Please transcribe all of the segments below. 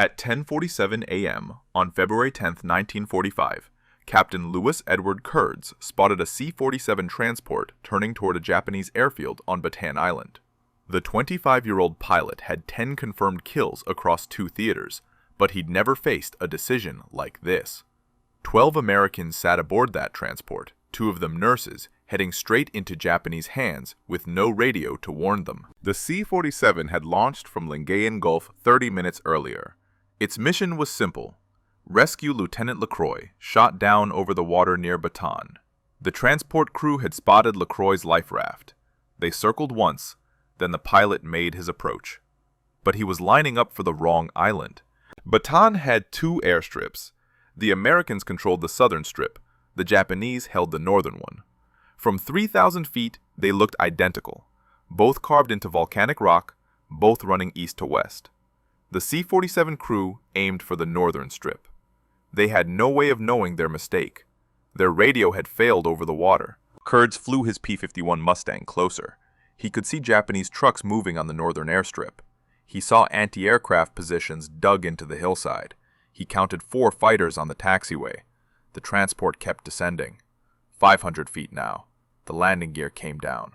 At 10:47 a.m. on February 10, 1945, Captain Louis Edward Curdes spotted a C-47 transport turning toward a Japanese airfield on Batan Island. The 25-year-old pilot had 10 confirmed kills across 2 theaters, but he'd never faced a decision like this. 12 Americans sat aboard that transport, 2 of them nurses, heading straight into Japanese hands with no radio to warn them. The C-47 had launched from Lingayen Gulf 30 minutes earlier. Its mission was simple: rescue Lieutenant LaCroix, shot down over the water near Batan. The transport crew had spotted LaCroix's life raft. They circled once, then the pilot made his approach. But he was lining up for the wrong island. Batan had 2 airstrips. The Americans controlled the southern strip. The Japanese held the northern one. From 3,000 feet, they looked identical, both carved into volcanic rock, both running east to west. The C-47 crew aimed for the northern strip. They had no way of knowing their mistake. Their radio had failed over the water. Curdes flew his P-51 Mustang closer. He could see Japanese trucks moving on the northern airstrip. He saw anti-aircraft positions dug into the hillside. He counted 4 fighters on the taxiway. The transport kept descending. 500 feet now. The landing gear came down.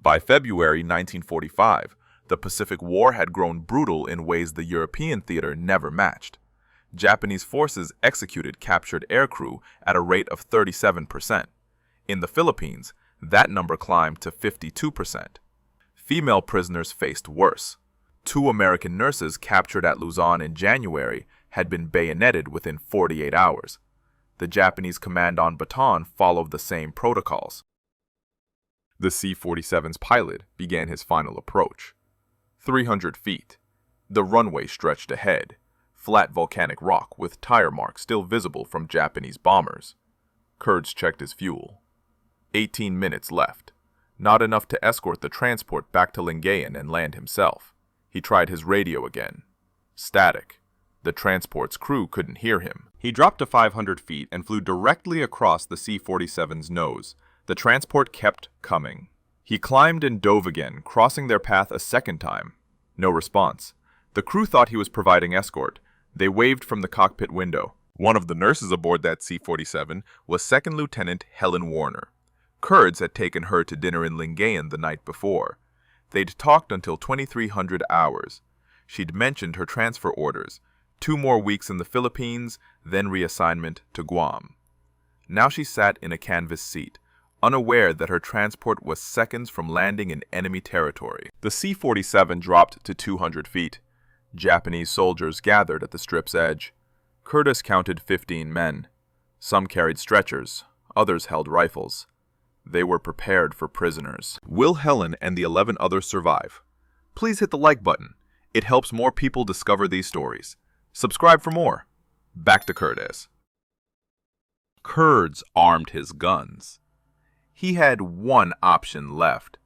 By February 1945, the Pacific War had grown brutal in ways the European theater never matched. Japanese forces executed captured aircrew at a rate of 37%. In the Philippines, that number climbed to 52%. Female prisoners faced worse. 2 American nurses captured at Luzon in January had been bayoneted within 48 hours. The Japanese command on Batan followed the same protocols. The C-47's pilot began his final approach. 300 feet. The runway stretched ahead. Flat volcanic rock with tire marks still visible from Japanese bombers. Curdes checked his fuel. 18 minutes left. Not enough to escort the transport back to Lingayen and land himself. He tried his radio again. Static. The transport's crew couldn't hear him. He dropped to 500 feet and flew directly across the C-47's nose. The transport kept coming. He climbed and dove again, crossing their path a second time. No response. The crew thought he was providing escort. They waved from the cockpit window. One of the nurses aboard that C-47 was Second Lieutenant Helen Warner. Curdes had taken her to dinner in Lingayen the night before. They'd talked until 2300 hours. She'd mentioned her transfer orders, 2 more weeks in the Philippines, then reassignment to Guam. Now she sat in a canvas seat, unaware that her transport was seconds from landing in enemy territory. The C-47 dropped to 200 feet. Japanese soldiers gathered at the strip's edge. Curdes counted 15 men. Some carried stretchers, others held rifles. They were prepared for prisoners. Will Helen and the 11 others survive? Please hit the like button. It helps more people discover these stories. Subscribe for more. Back to Curdes. Curdes armed his guns. He had one option left.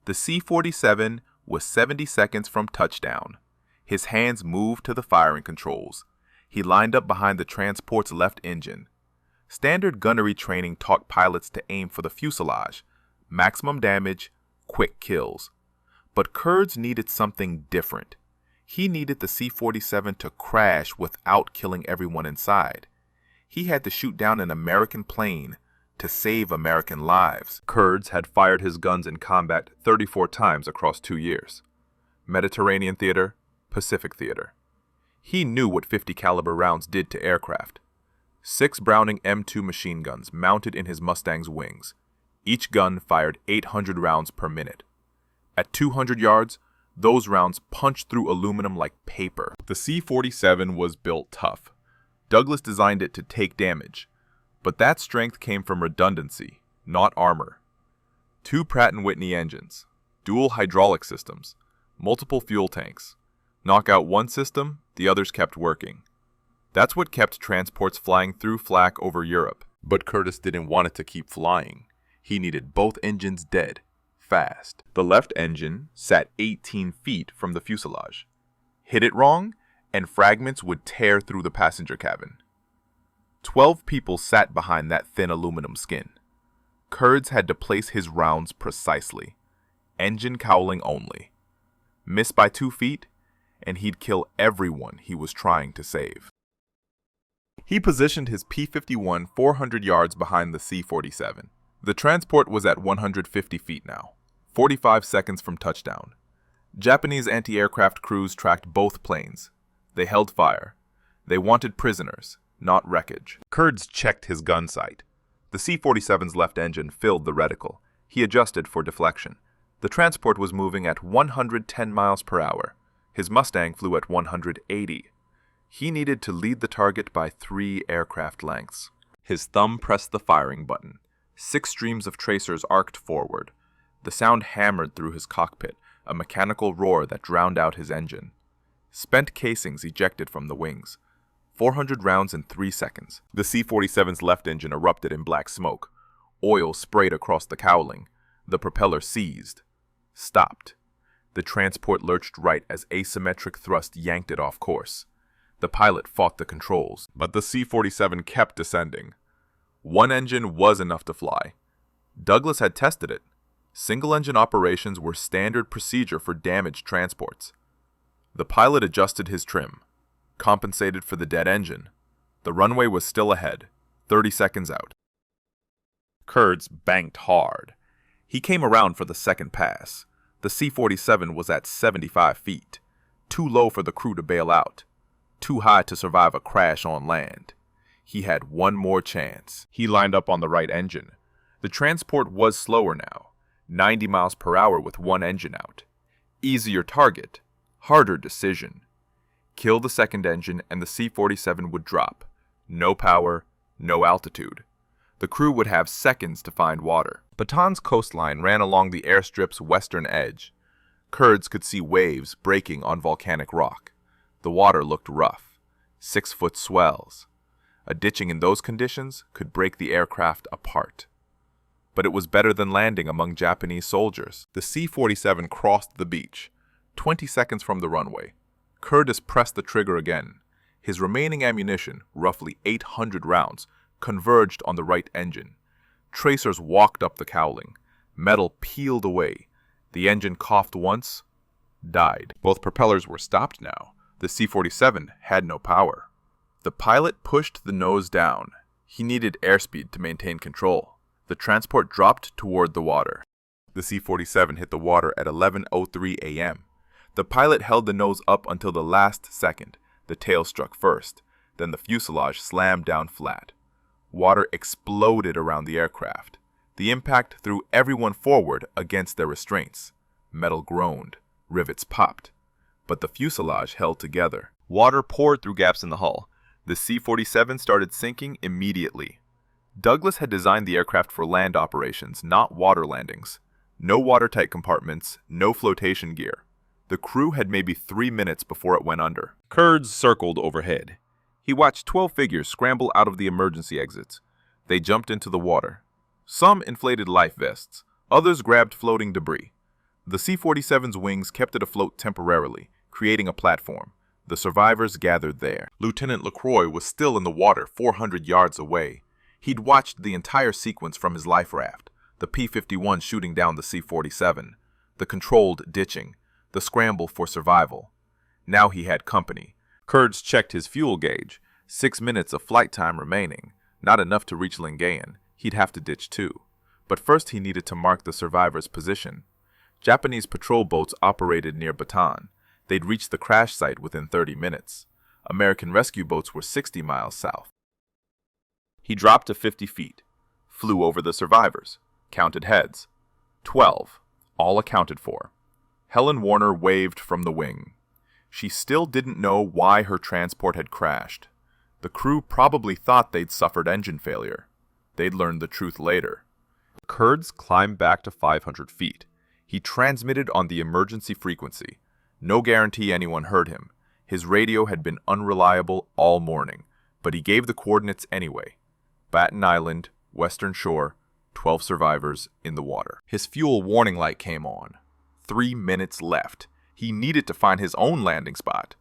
The C-47 was 70 seconds from touchdown. His hands moved to the firing controls. He lined up behind the transport's left engine. Standard gunnery training taught pilots to aim for the fuselage. Maximum damage, quick kills. But Curdes needed something different. He needed the C-47 to crash without killing everyone inside. He had to shoot down an American plane to save American lives. Curdes had fired his guns in combat 34 times across 2 years. Mediterranean theater, Pacific theater. He knew what 50 caliber rounds did to aircraft. 6 Browning M2 machine guns mounted in his Mustang's wings. Each gun fired 800 rounds per minute. At 200 yards, those rounds punched through aluminum like paper. The C-47 was built tough. Douglas designed it to take damage, but that strength came from redundancy, not armor. 2 Pratt & Whitney engines, dual hydraulic systems, multiple fuel tanks. Knock out one system, the others kept working. That's what kept transports flying through flak over Europe. But Curdes didn't want it to keep flying. He needed both engines dead, fast. The left engine sat 18 feet from the fuselage. Hit it wrong, and fragments would tear through the passenger cabin. 12 people sat behind that thin aluminum skin. Curdes had to place his rounds precisely. Engine cowling only. Miss by 2 feet, and he'd kill everyone he was trying to save. He positioned his P-51 400 yards behind the C-47. The transport was at 150 feet now, 45 seconds from touchdown. Japanese anti-aircraft crews tracked both planes. They held fire. They wanted prisoners, not wreckage. Curdes checked his gun sight. The C-47's left engine filled the reticle. He adjusted for deflection. The transport was moving at 110 miles per hour. His Mustang flew at 180. He needed to lead the target by 3 aircraft lengths. His thumb pressed the firing button. 6 streams of tracers arced forward. The sound hammered through his cockpit, a mechanical roar that drowned out his engine. Spent casings ejected from the wings. 400 rounds in 3 seconds. The C-47's left engine erupted in black smoke. Oil sprayed across the cowling. The propeller seized. Stopped. The transport lurched right as asymmetric thrust yanked it off course. The pilot fought the controls, but the C-47 kept descending. One engine was enough to fly. Douglas had tested it. Single-engine operations were standard procedure for damaged transports. The pilot adjusted his trim, compensated for the dead engine. The runway was still ahead, 30 seconds out. Curdes banked hard. He came around for the second pass. The C-47 was at 75 feet, too low for the crew to bail out, too high to survive a crash on land. He had one more chance. He lined up on the right engine. The transport was slower now, 90 miles per hour with one engine out. Easier target, harder decision. Kill the second engine and the C-47 would drop. No power, no altitude. The crew would have seconds to find water. Batan's coastline ran along the airstrip's western edge. Curdes could see waves breaking on volcanic rock. The water looked rough, 6-foot swells. A ditching in those conditions could break the aircraft apart. But it was better than landing among Japanese soldiers. The C-47 crossed the beach, 20 seconds from the runway. Curdes pressed the trigger again. His remaining ammunition, roughly 800 rounds, converged on the right engine. Tracers walked up the cowling. Metal peeled away. The engine coughed once, died. Both propellers were stopped now. The C-47 had no power. The pilot pushed the nose down. He needed airspeed to maintain control. The transport dropped toward the water. The C-47 hit the water at 11:03 a.m. The pilot held the nose up until the last second. The tail struck first. Then the fuselage slammed down flat. Water exploded around the aircraft. The impact threw everyone forward against their restraints. Metal groaned. Rivets popped. But the fuselage held together. Water poured through gaps in the hull. The C-47 started sinking immediately. Douglas had designed the aircraft for land operations, not water landings. No watertight compartments, no flotation gear. The crew had maybe 3 minutes before it went under. Curdes circled overhead. He watched 12 figures scramble out of the emergency exits. They jumped into the water. Some inflated life vests. Others grabbed floating debris. The C-47's wings kept it afloat temporarily, creating a platform. The survivors gathered there. Lieutenant LaCroix was still in the water 400 yards away. He'd watched the entire sequence from his life raft. The P-51 shooting down the C-47. The controlled ditching. The scramble for survival. Now he had company. Curdes checked his fuel gauge. 6 minutes of flight time remaining. Not enough to reach Lingayen. He'd have to ditch too. But first he needed to mark the survivors' position. Japanese patrol boats operated near Batan. They'd reach the crash site within 30 minutes. American rescue boats were 60 miles south. He dropped to 50 feet. Flew over the survivors. Counted heads. 12. All accounted for. Helen Warner waved from the wing. She still didn't know why her transport had crashed. The crew probably thought they'd suffered engine failure. They'd learn the truth later. Curdes climbed back to 500 feet. He transmitted on the emergency frequency. No guarantee anyone heard him. His radio had been unreliable all morning, but he gave the coordinates anyway. Batan Island, western shore, 12 survivors in the water. His fuel warning light came on. 3 minutes left. He needed to find his own landing spot.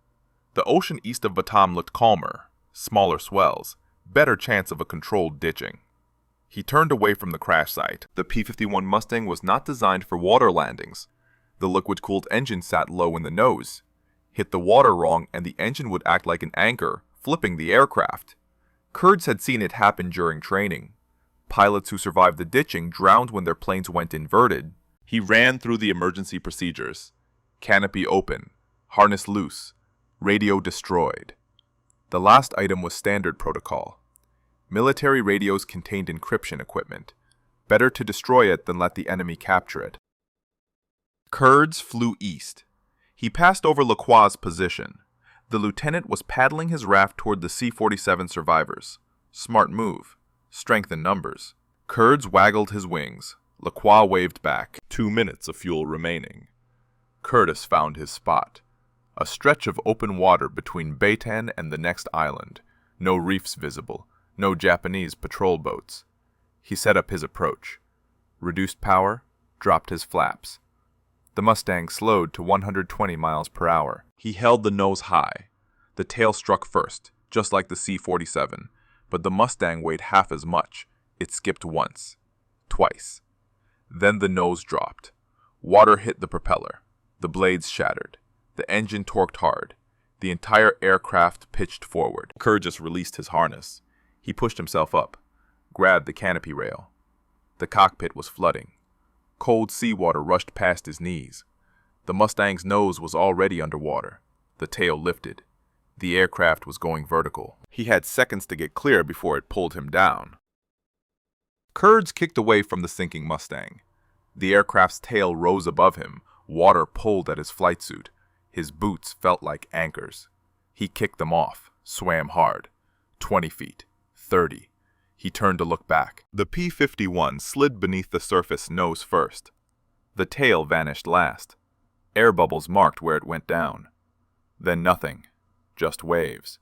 The ocean east of Batam looked calmer, smaller swells, better chance of a controlled ditching. He turned away from the crash site. The P-51 Mustang was not designed for water landings. The liquid-cooled engine sat low in the nose. hit the water wrong, and the engine would act like an anchor, flipping the aircraft. Curdes had seen it happen during training. Pilots who survived the ditching drowned when their planes went inverted. He ran through the emergency procedures. Canopy open, harness loose, radio destroyed. The last item was standard protocol. Military radios contained encryption equipment. Better to destroy it than let the enemy capture it. Curdes flew east. He passed over Lacroix's position. The lieutenant was paddling his raft toward the C-47 survivors. Smart move. Strength in numbers. Curdes waggled his wings. Lacroix waved back. 2 minutes of fuel remaining. Curdes found his spot. A stretch of open water between Batan and the next island. No reefs visible. No Japanese patrol boats. He set up his approach. Reduced power, dropped his flaps. The Mustang slowed to 120 miles per hour. He held the nose high. The tail struck first, just like the C-47, but the Mustang weighed half as much. It skipped once, twice. Then the nose dropped. Water hit the propeller. The blades shattered. The engine torqued hard. The entire aircraft pitched forward. Curdes released his harness. He pushed himself up, grabbed the canopy rail. The cockpit was flooding. Cold seawater rushed past his knees. The Mustang's nose was already underwater. The tail lifted. The aircraft was going vertical. He had seconds to get clear before it pulled him down. Curdes kicked away from the sinking Mustang. The aircraft's tail rose above him. Water pulled at his flight suit. His boots felt like anchors. He kicked them off, swam hard. 20 feet. 30. He turned to look back. The P-51 slid beneath the surface nose first. The tail vanished last. Air bubbles marked where it went down. Then nothing. Just waves.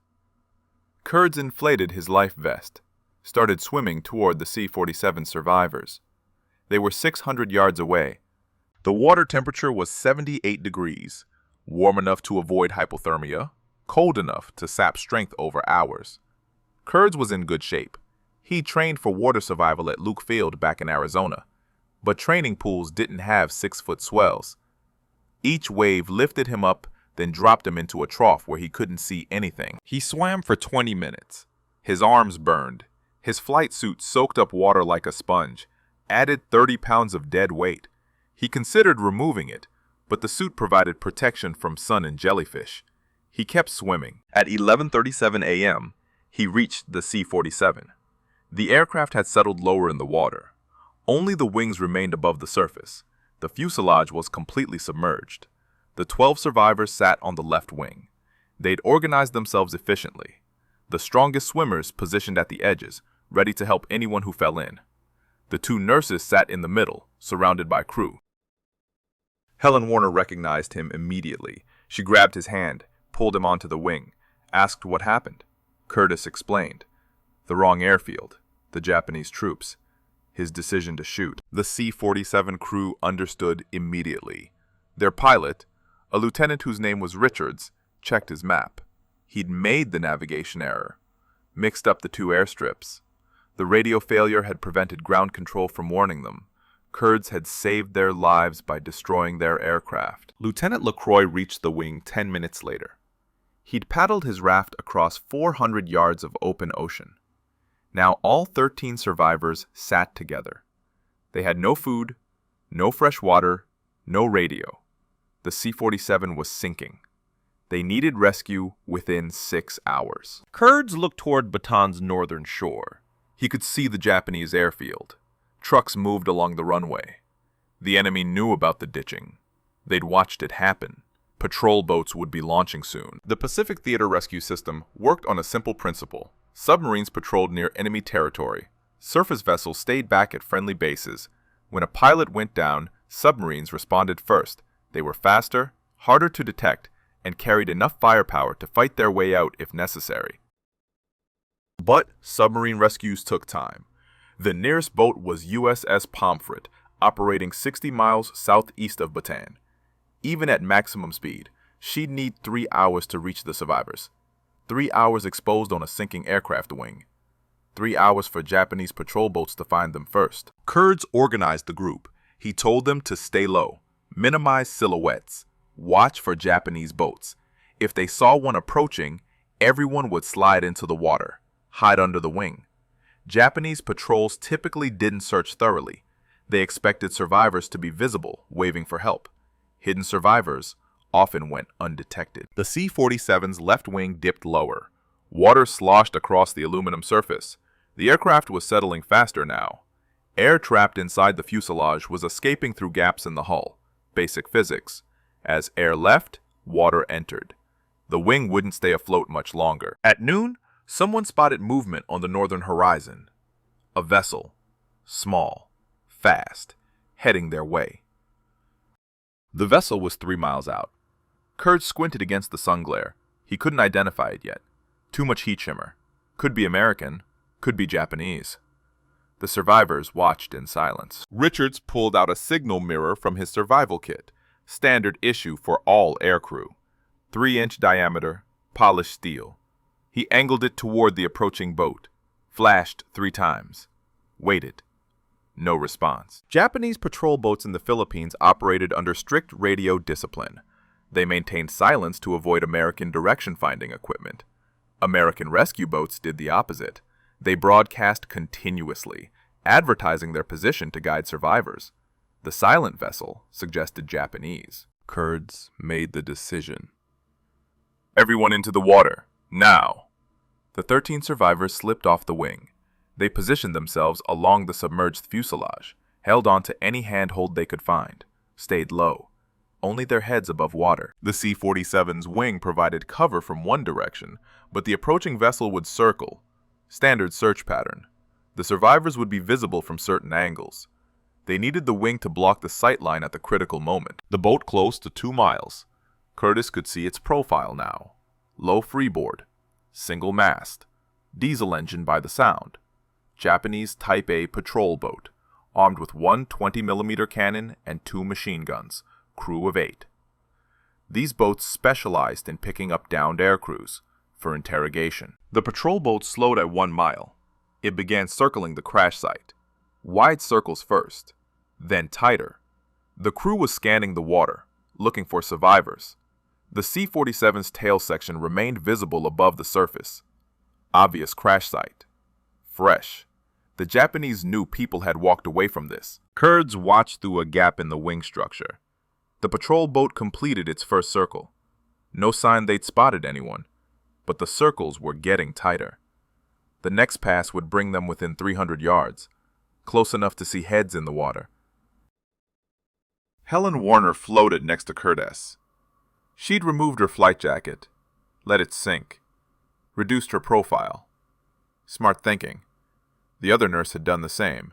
Curdes inflated his life vest, started swimming toward the C-47 survivors. They were 600 yards away. The water temperature was 78 degrees, warm enough to avoid hypothermia, cold enough to sap strength over hours. Curdes was in good shape. He trained for water survival at Luke Field back in Arizona, but training pools didn't have 6-foot swells. Each wave lifted him up, then dropped him into a trough where he couldn't see anything. He swam for 20 minutes. His arms burned. His flight suit soaked up water like a sponge, added 30 pounds of dead weight. He considered removing it, but the suit provided protection from sun and jellyfish. He kept swimming. At 11:37 a.m., he reached the C-47. The aircraft had settled lower in the water. Only the wings remained above the surface. The fuselage was completely submerged. The 12 survivors sat on the left wing. They'd organized themselves efficiently. The strongest swimmers positioned at the edges, ready to help anyone who fell in. The 2 nurses sat in the middle, surrounded by crew. Helen Warner recognized him immediately. She grabbed his hand, pulled him onto the wing, asked what happened. Curdes explained. The wrong airfield. The Japanese troops. His decision to shoot. The C-47 crew understood immediately. Their pilot, a lieutenant whose name was Richards, checked his map. He'd made the navigation error, mixed up the 2 airstrips. The radio failure had prevented ground control from warning them. Curdes had saved their lives by destroying their aircraft. Lieutenant LaCroix reached the wing 10 minutes later. He'd paddled his raft across 400 yards of open ocean. Now all 13 survivors sat together. They had no food, no fresh water, no radio. The C-47 was sinking. They needed rescue within 6 hours. Curdes looked toward Batan's northern shore. He could see the Japanese airfield. Trucks moved along the runway. The enemy knew about the ditching. They'd watched it happen. Patrol boats would be launching soon. The Pacific Theater Rescue System worked on a simple principle. Submarines patrolled near enemy territory. Surface vessels stayed back at friendly bases. When a pilot went down, submarines responded first. They were faster, harder to detect, and carried enough firepower to fight their way out if necessary. But submarine rescues took time. The nearest boat was USS Pomfret, operating 60 miles southeast of Batan. Even at maximum speed, she'd need 3 hours to reach the survivors. 3 hours exposed on a sinking aircraft wing. 3 hours for Japanese patrol boats to find them first. Curdes organized the group. He told them to stay low, minimize silhouettes, watch for Japanese boats. If they saw one approaching, everyone would slide into the water, hide under the wing. Japanese patrols typically didn't search thoroughly. They expected survivors to be visible, waving for help. Hidden survivors often went undetected. The C-47's left wing dipped lower. Water sloshed across the aluminum surface. The aircraft was settling faster now. Air trapped inside the fuselage was escaping through gaps in the hull. Basic physics. As air left, water entered. The wing wouldn't stay afloat much longer. At noon, someone spotted movement on the northern horizon. A vessel. Small. Fast. Heading their way. The vessel was 3 miles out. Curdes squinted against the sun glare. He couldn't identify it yet. Too much heat shimmer. Could be American. Could be Japanese. The survivors watched in silence. Richards pulled out a signal mirror from his survival kit. Standard issue for all aircrew. 3-inch diameter, polished steel. He angled it toward the approaching boat. Flashed 3 times. Waited. No response. Japanese patrol boats in the Philippines operated under strict radio discipline. They maintained silence to avoid American direction-finding equipment. American rescue boats did the opposite. They broadcast continuously, advertising their position to guide survivors. The silent vessel suggested Japanese. Curdes made the decision. Everyone into the water, now! The 13 survivors slipped off the wing. They positioned themselves along the submerged fuselage, held on to any handhold they could find, stayed low, only their heads above water. The C-47's wing provided cover from one direction, but the approaching vessel would circle. Standard search pattern. The survivors would be visible from certain angles. They needed the wing to block the sight line at the critical moment. The boat close to 2 miles. Curdes could see its profile now. Low freeboard. Single mast. Diesel engine by the sound. Japanese Type A patrol boat, armed with 1 20mm cannon and 2 machine guns, crew of 8. These boats specialized in picking up downed aircrews for interrogation. The patrol boat slowed at 1 mile. It began circling the crash site. Wide circles first, then tighter. The crew was scanning the water, looking for survivors. The C-47's tail section remained visible above the surface. Obvious crash site. Fresh. The Japanese knew people had walked away from this. Curdes watched through a gap in the wing structure. The patrol boat completed its first circle. No sign they'd spotted anyone, but the circles were getting tighter. The next pass would bring them within 300 yards, close enough to see heads in the water. Helen Warner floated next to Curdes. She'd removed her flight jacket, let it sink, reduced her profile. Smart thinking. The other nurse had done the same.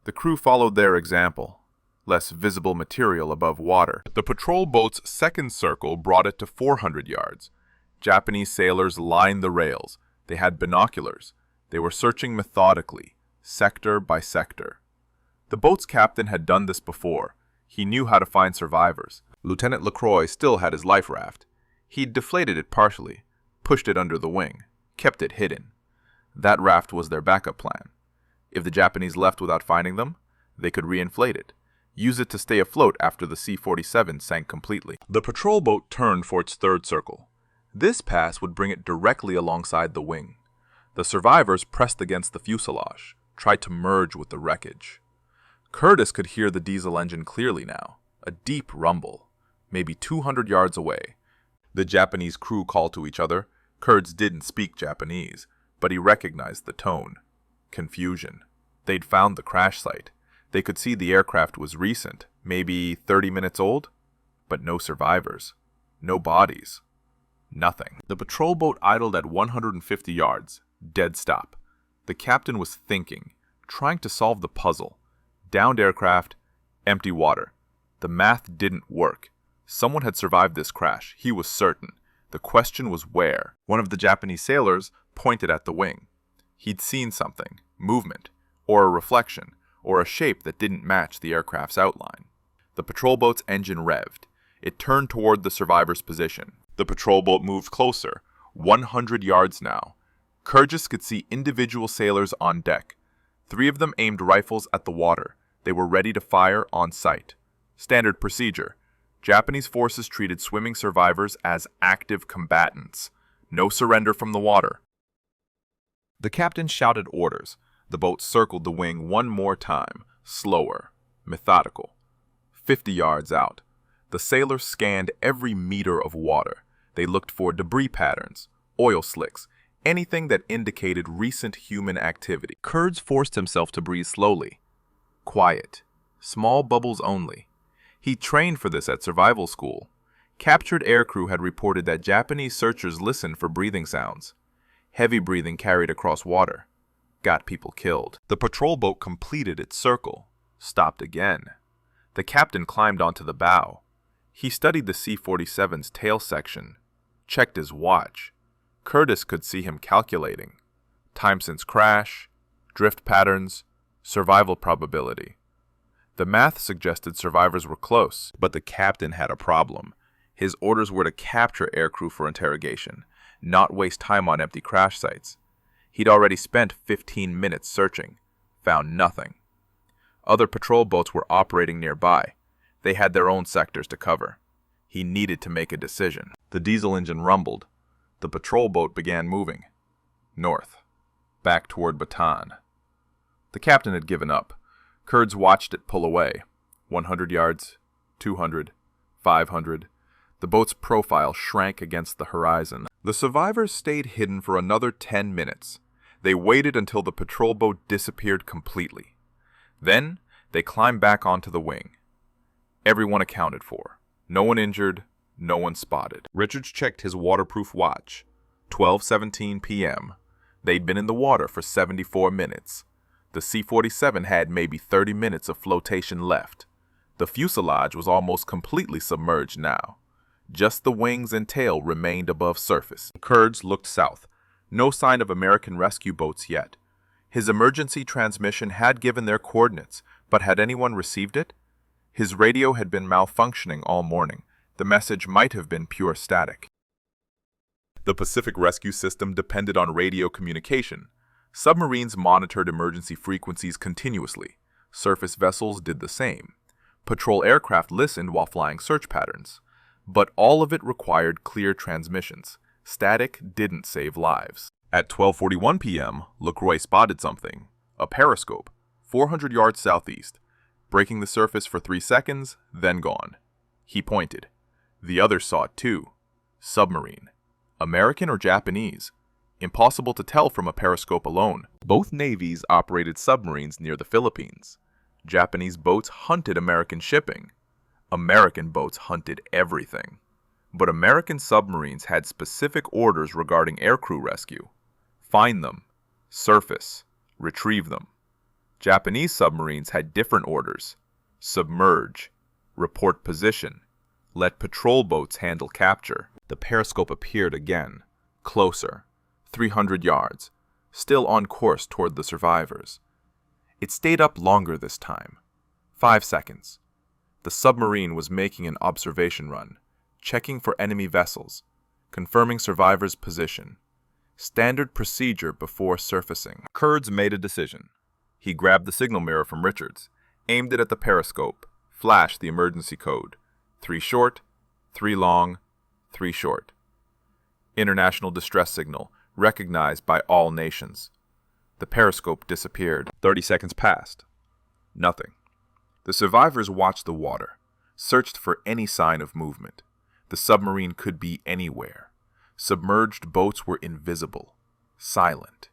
The crew followed their example. Less visible material above water. The patrol boat's second circle brought it to 400 yards. Japanese sailors lined the rails. They had binoculars. They were searching methodically, sector by sector. The boat's captain had done this before. He knew how to find survivors. Lieutenant LaCroix still had his life raft. He'd deflated it partially, pushed it under the wing, kept it hidden. That raft was their backup plan. If the Japanese left without finding them, they could reinflate it, use it to stay afloat after the C-47 sank completely. The patrol boat turned for its third circle. This pass would bring it directly alongside the wing. The survivors pressed against the fuselage, tried to merge with the wreckage. Curdes could hear the diesel engine clearly now, a deep rumble, maybe 200 yards away. The Japanese crew called to each other. Curdes didn't speak Japanese, but he recognized the tone. Confusion. They'd found the crash site. They could see the aircraft was recent, maybe 30 minutes old, but no survivors, no bodies, nothing. The patrol boat idled at 150 yards, dead stop. The captain was thinking, trying to solve the puzzle. Downed aircraft, empty water. The math didn't work. Someone had survived this crash, he was certain. The question was where. One of the Japanese sailors pointed at the wing. He'd seen something, movement, or a reflection, or a shape that didn't match the aircraft's outline. The patrol boat's engine revved. It turned toward the survivor's position. The patrol boat moved closer, 100 yards now. Curdes could see individual sailors on deck. 3 of them aimed rifles at the water. They were ready to fire on sight. Standard procedure. Japanese forces treated swimming survivors as active combatants. No surrender from the water. The captain shouted orders. The boat circled the wing one more time, slower, methodical. 50 yards out, the sailors scanned every meter of water. They looked for debris patterns, oil slicks, anything that indicated recent human activity. Curdes forced himself to breathe slowly. Quiet. Small bubbles only. He trained for this at survival school. Captured aircrew had reported that Japanese searchers listened for breathing sounds. Heavy breathing carried across water. Got people killed. The patrol boat completed its circle. Stopped again. The captain climbed onto the bow. He studied the C-47's tail section. Checked his watch. Curdes could see him calculating. Time since crash, drift patterns, survival probability. The math suggested survivors were close, but the captain had a problem. His orders were to capture aircrew for interrogation, not waste time on empty crash sites. He'd already spent 15 minutes searching, found nothing. Other patrol boats were operating nearby. They had their own sectors to cover. He needed to make a decision. The diesel engine rumbled. The patrol boat began moving. North. Back toward Batan. The captain had given up. Curdes watched it pull away. 100 yards, 200, 500. The boat's profile shrank against the horizon. The survivors stayed hidden for another 10 minutes. They waited until the patrol boat disappeared completely. Then, they climbed back onto the wing. Everyone accounted for. No one injured, no one spotted. Richards checked his waterproof watch. 12:17 p.m. They'd been in the water for 74 minutes. The C-47 had maybe 30 minutes of flotation left. The fuselage was almost completely submerged now. Just the wings and tail remained above surface. Curdes looked south. No sign of American rescue boats yet. His emergency transmission had given their coordinates, but had anyone received it? His radio had been malfunctioning all morning. The message might have been pure static. The Pacific Rescue System depended on radio communication. Submarines monitored emergency frequencies continuously. Surface vessels did the same. Patrol aircraft listened while flying search patterns. But all of it required clear transmissions. Static didn't save lives. At 12:41 p.m., LeCroix spotted something. A periscope, 400 yards southeast, breaking the surface for 3 seconds, then gone. He pointed. The others saw it too. Submarine. American or Japanese? Impossible to tell from a periscope alone. Both navies operated submarines near the Philippines. Japanese boats hunted American shipping. American boats hunted everything. But American submarines had specific orders regarding aircrew rescue. Find them, surface, retrieve them. Japanese submarines had different orders. Submerge, report position, let patrol boats handle capture. The periscope appeared again, closer, 300 yards, still on course toward the survivors. It stayed up longer this time, 5 seconds. The submarine was making an observation run, checking for enemy vessels, confirming survivors' position. Standard procedure before surfacing. Curdes made a decision. He grabbed the signal mirror from Richards, aimed it at the periscope, flashed the emergency code. 3 short, 3 long, 3 short. International distress signal, recognized by all nations. The periscope disappeared. 30 seconds passed. Nothing. The survivors watched the water, searched for any sign of movement. The submarine could be anywhere. Submerged boats were invisible, silent,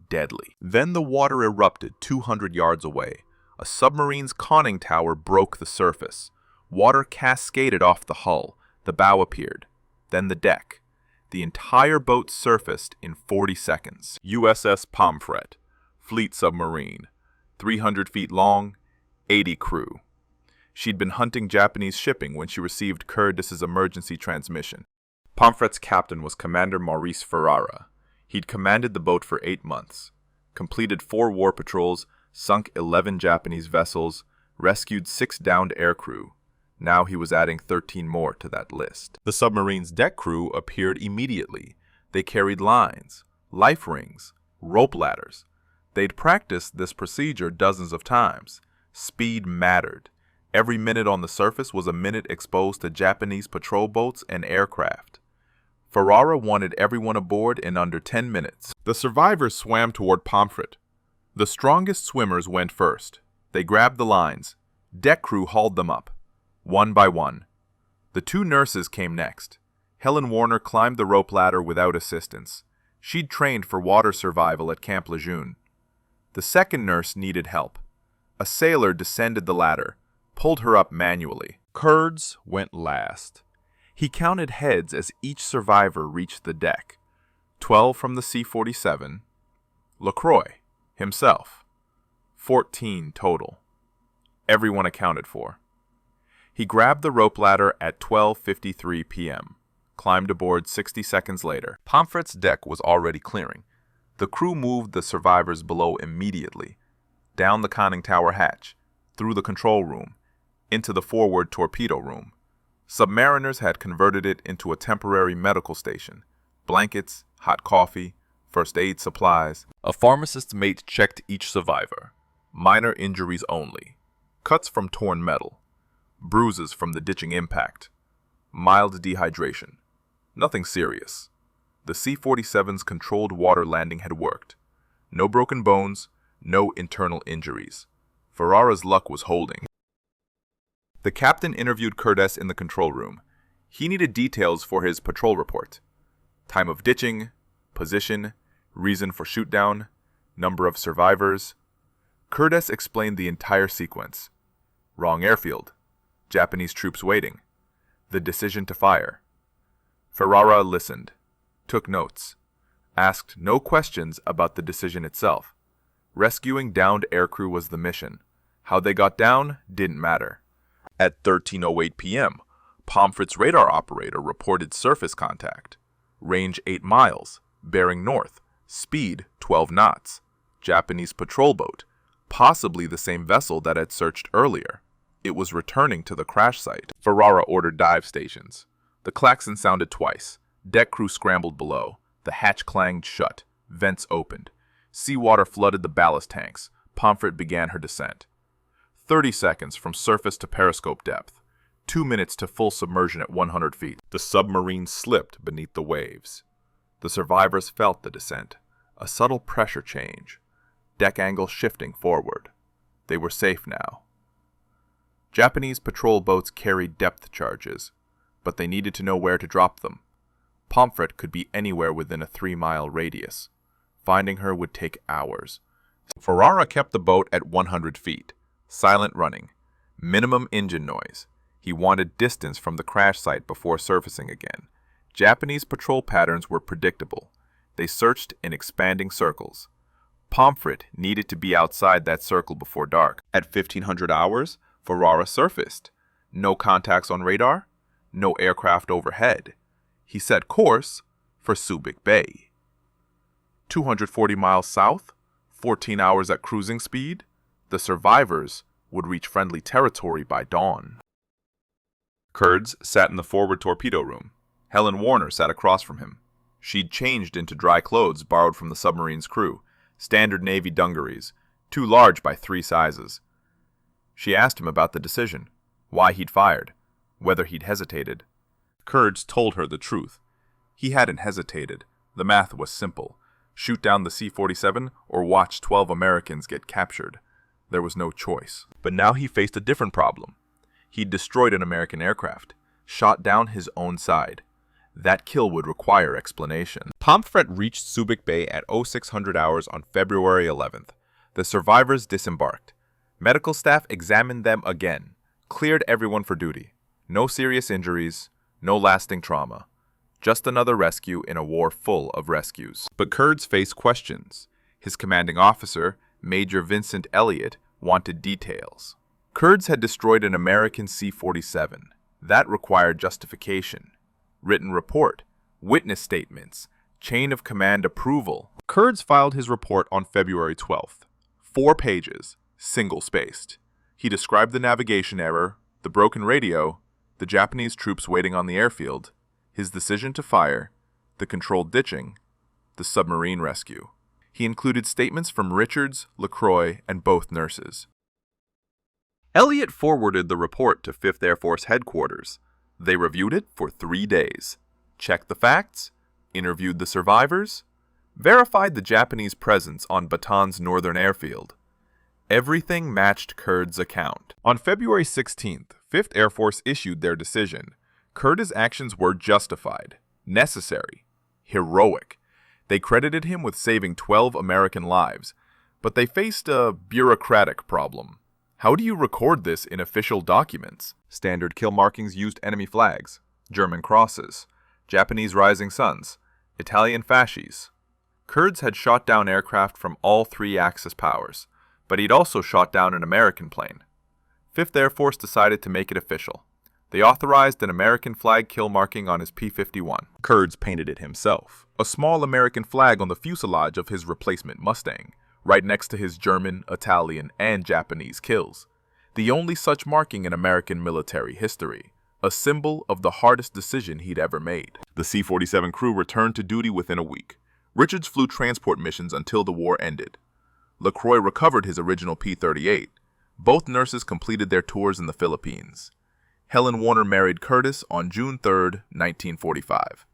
deadly. Then the water erupted 200 yards away. A submarine's conning tower broke the surface. Water cascaded off the hull. The bow appeared. Then the deck. The entire boat surfaced in 40 seconds. USS Pomfret, fleet submarine, 300 feet long, 80 crew. She'd been hunting Japanese shipping when she received Curdes' emergency transmission. Pomfret's captain was Commander Maurice Ferrara. He'd commanded the boat for 8 months, completed 4 war patrols, sunk 11 Japanese vessels, rescued 6 downed aircrew. Now he was adding 13 more to that list. The submarine's deck crew appeared immediately. They carried lines, life rings, rope ladders. They'd practiced this procedure dozens of times. Speed mattered. Every minute on the surface was a minute exposed to Japanese patrol boats and aircraft. Ferrara wanted everyone aboard in under 10 minutes. The survivors swam toward Pomfret. The strongest swimmers went first. They grabbed the lines. Deck crew hauled them up, one by one. The two nurses came next. Helen Warner climbed the rope ladder without assistance. She'd trained for water survival at Camp Lejeune. The second nurse needed help. A sailor descended the ladder, pulled her up manually. Curdes went last. He counted heads as each survivor reached the deck. 12 from the C-47. LaCroix, himself. 14 total. Everyone accounted for. He grabbed the rope ladder at 12:53 p.m., climbed aboard 60 seconds later. Pomfret's deck was already clearing. The crew moved the survivors below immediately, down the conning tower hatch, through the control room, into the forward torpedo room. Submariners had converted it into a temporary medical station. Blankets, hot coffee, first aid supplies. A pharmacist's mate checked each survivor. Minor injuries only. Cuts from torn metal. Bruises from the ditching impact. Mild dehydration. Nothing serious. The C-47's controlled water landing had worked. No broken bones, no internal injuries. Ferrara's luck was holding. The captain interviewed Curdes in the control room. He needed details for his patrol report. Time of ditching, position, reason for shootdown, number of survivors. Curdes explained the entire sequence. Wrong airfield. Japanese troops waiting. The decision to fire. Ferrara listened, took notes, asked no questions about the decision itself. Rescuing downed aircrew was the mission. How they got down didn't matter. At 13:08 p.m., Pomfret's radar operator reported surface contact. Range 8 miles, bearing north, speed 12 knots. Japanese patrol boat, possibly the same vessel that had searched earlier. It was returning to the crash site. Ferrara ordered dive stations. The klaxon sounded twice. Deck crew scrambled below. The hatch clanged shut. Vents opened. Seawater flooded the ballast tanks. Pomfret began her descent. 30 seconds from surface to periscope depth. 2 minutes to full submersion at 100 feet. The submarine slipped beneath the waves. The survivors felt the descent. A subtle pressure change. Deck angle shifting forward. They were safe now. Japanese patrol boats carried depth charges, but they needed to know where to drop them. Pomfret could be anywhere within a 3-mile radius. Finding her would take hours. Ferrara kept the boat at 100 feet, silent running, minimum engine noise. He wanted distance from the crash site before surfacing again. Japanese patrol patterns were predictable. They searched in expanding circles. Pomfret needed to be outside that circle before dark. At 1500 hours, Ferrara surfaced. No contacts on radar, no aircraft overhead. He set course for Subic Bay. 240 miles south, 14 hours at cruising speed, the survivors would reach friendly territory by dawn. Curdes sat in the forward torpedo room. Helen Warner sat across from him. She'd changed into dry clothes borrowed from the submarine's crew, standard Navy dungarees, too large by 3 sizes. She asked him about the decision, why he'd fired, whether he'd hesitated. Curdes told her the truth. He hadn't hesitated. The math was simple. Shoot down the C-47 or watch 12 Americans get captured. There was no choice. But now he faced a different problem. He'd destroyed an American aircraft, shot down his own side. That kill would require explanation. Pomfret reached Subic Bay at 0600 hours on February 11th. The survivors disembarked. Medical staff examined them again, cleared everyone for duty. No serious injuries, no lasting trauma. Just another rescue in a war full of rescues. But Curdes faced questions. His commanding officer, Major Vincent Elliott, wanted details. Curdes had destroyed an American C-47. That required justification. Written report, witness statements, chain of command approval. Curdes filed his report on February 12th. 4 pages, single-spaced. He described the navigation error, the broken radio, the Japanese troops waiting on the airfield, his decision to fire, the controlled ditching, the submarine rescue. He included statements from Richards, LaCroix, and both nurses. Elliott forwarded the report to 5th Air Force headquarters. They reviewed it for 3 days, checked the facts, interviewed the survivors, verified the Japanese presence on Batan's northern airfield. Everything matched Curdes' account. On February 16th, 5th Air Force issued their decision. Curdes' actions were justified, necessary, heroic. They credited him with saving 12 American lives, but they faced a bureaucratic problem. How do you record this in official documents? Standard kill markings used enemy flags, German crosses, Japanese rising suns, Italian fasces. Curdes had shot down aircraft from all 3 Axis powers, but he'd also shot down an American plane. 5th Air Force decided to make it official. They authorized an American flag kill marking on his P-51. Curdes painted it himself. A small American flag on the fuselage of his replacement Mustang, right next to his German, Italian, and Japanese kills. The only such marking in American military history. A symbol of the hardest decision he'd ever made. The C-47 crew returned to duty within a week. Richards flew transport missions until the war ended. LaCroix recovered his original P-38. Both nurses completed their tours in the Philippines. Helen Warner married Curdes on June 3, 1945.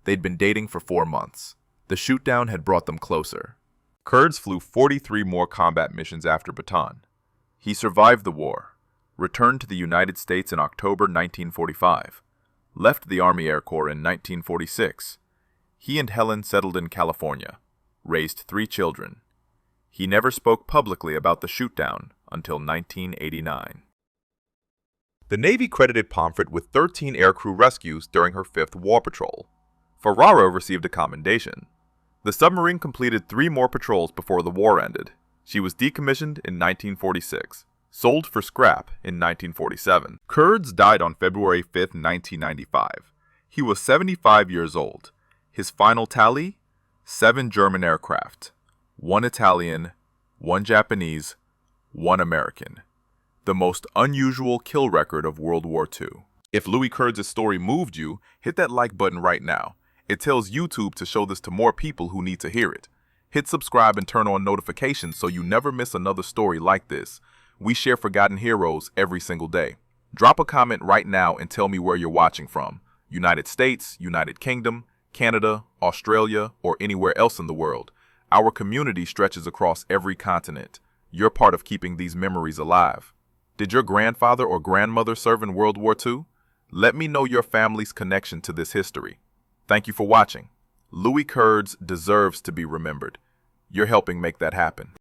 They'd been dating for 4 months. The shoot-down had brought them closer. Curdes flew 43 more combat missions after Batan. He survived the war, returned to the United States in October 1945, left the Army Air Corps in 1946. He and Helen settled in California, raised 3 children. He never spoke publicly about the shoot-down until 1989. The Navy credited Pomfret with 13 aircrew rescues during her 5th war patrol. Ferraro received a commendation. The submarine completed 3 more patrols before the war ended. She was decommissioned in 1946, sold for scrap in 1947. Curdes died on February 5, 1995. He was 75 years old. His final tally? 7 German aircraft, 1 Italian, 1 Japanese, 1 American. The most unusual kill record of World War II. If Louis Curdes' story moved you, hit that like button right now. It tells YouTube to show this to more people who need to hear it. Hit subscribe and turn on notifications so you never miss another story like this. We share forgotten heroes every single day. Drop a comment right now and tell me where you're watching from. United States, United Kingdom, Canada, Australia, or anywhere else in the world. Our community stretches across every continent. You're part of keeping these memories alive. Did your grandfather or grandmother serve in World War II? Let me know your family's connection to this history. Thank you for watching. Louis Curdes deserves to be remembered. You're helping make that happen.